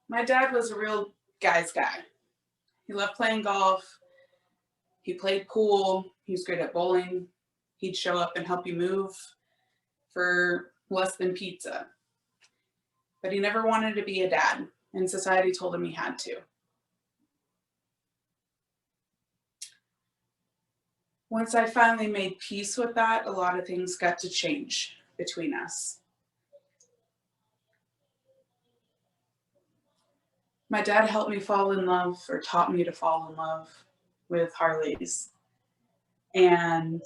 My dad was a real guy's guy. He loved playing golf. He played pool. He was great at bowling. He'd show up and help you move for less than pizza. But he never wanted to be a dad, and society told him he had to. Once I finally made peace with that, a lot of things got to change between us. My dad helped me fall in love, or taught me to fall in love with Harleys. And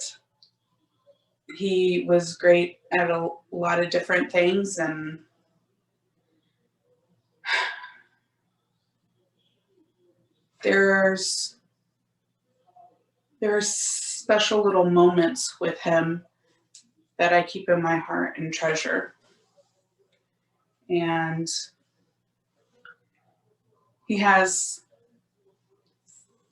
he was great at a lot of different things. And there's special little moments with him that I keep in my heart and treasure. And he has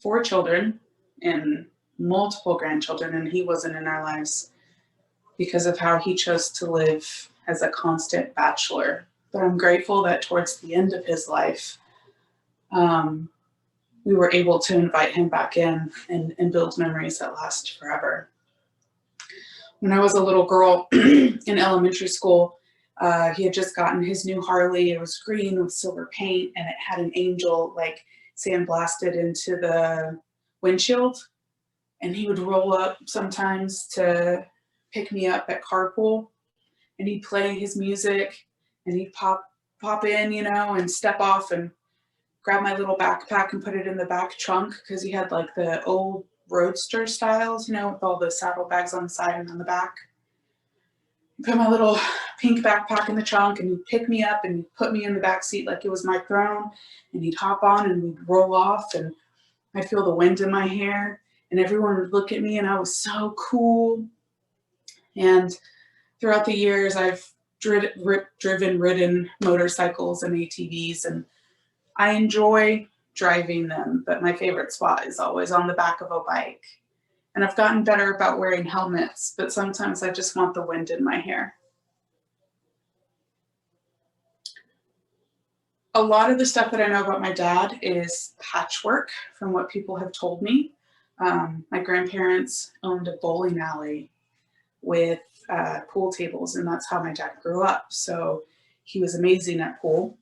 4 children and multiple grandchildren, and he wasn't in our lives because of how he chose to live as a constant bachelor. But I'm grateful that towards the end of his life, we were able to invite him back in and build memories that last forever. When I was a little girl in elementary school, he had just gotten his new Harley. It was green with silver paint, and it had an angel like sandblasted into the windshield. And he would roll up sometimes to pick me up at carpool, and he'd play his music, and he'd pop in, and step off and grab my little backpack and put it in the back trunk, because he had like the old roadster styles, with all the saddlebags on the side and on the back. Put my little pink backpack in the trunk, and he'd pick me up and he'd put me in the back seat like it was my throne, and he'd hop on and we'd roll off, and I'd feel the wind in my hair, and everyone would look at me, and I was so cool. And throughout the years, I've ridden motorcycles and ATVs, and I enjoy driving them, but my favorite spot is always on the back of a bike. And I've gotten better about wearing helmets, but sometimes I just want the wind in my hair. A lot of the stuff that I know about my dad is patchwork from what people have told me. My grandparents owned a bowling alley with pool tables, and that's how my dad grew up. So he was amazing at pool.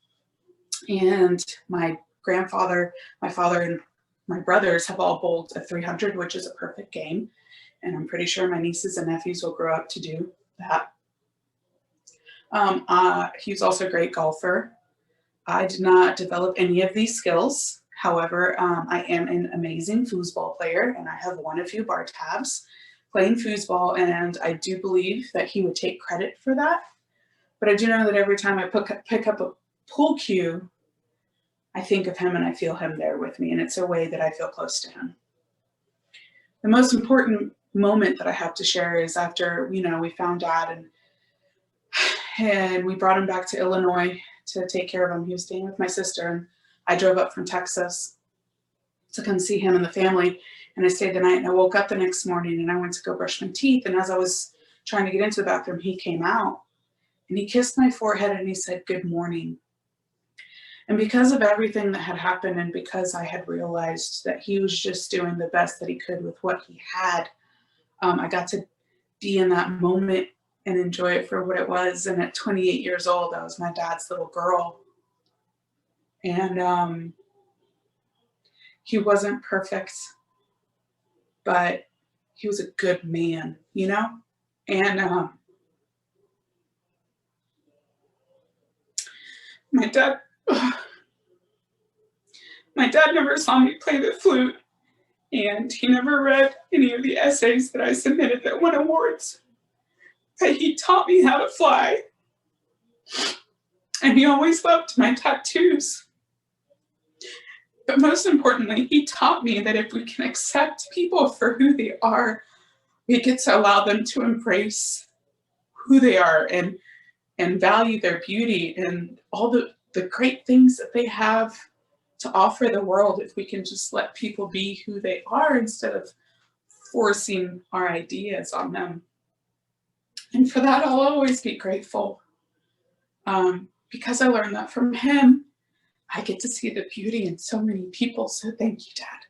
And my grandfather, my father, and my brothers have all bowled a 300, which is a perfect game. And I'm pretty sure my nieces and nephews will grow up to do that. He was also a great golfer. I did not develop any of these skills. However, I am an amazing foosball player, and I have won a few bar tabs playing foosball, and I do believe that he would take credit for that. But I do know that every time I pick up a pool cue, I think of him and I feel him there with me, and it's a way that I feel close to him. The most important moment that I have to share is after, we found Dad and we brought him back to Illinois to take care of him. He was staying with my sister, and I drove up from Texas to come see him and the family, and I stayed the night, and I woke up the next morning and I went to go brush my teeth, and as I was trying to get into the bathroom, he came out and he kissed my forehead and he said, "Good morning." And because of everything that had happened, and because I had realized that he was just doing the best that he could with what he had, I got to be in that moment and enjoy it for what it was. And at 28 years old, I was my dad's little girl. And he wasn't perfect, but he was a good man, And my dad never saw me play the flute, and he never read any of the essays that I submitted that won awards. But he taught me how to fly. And he always loved my tattoos. But most importantly, he taught me that if we can accept people for who they are, we get to allow them to embrace who they are and value their beauty and all the great things that they have to offer the world, if we can just let people be who they are instead of forcing our ideas on them. And for that, I'll always be grateful, because I learned that from him, I get to see the beauty in so many people, so thank you, Dad.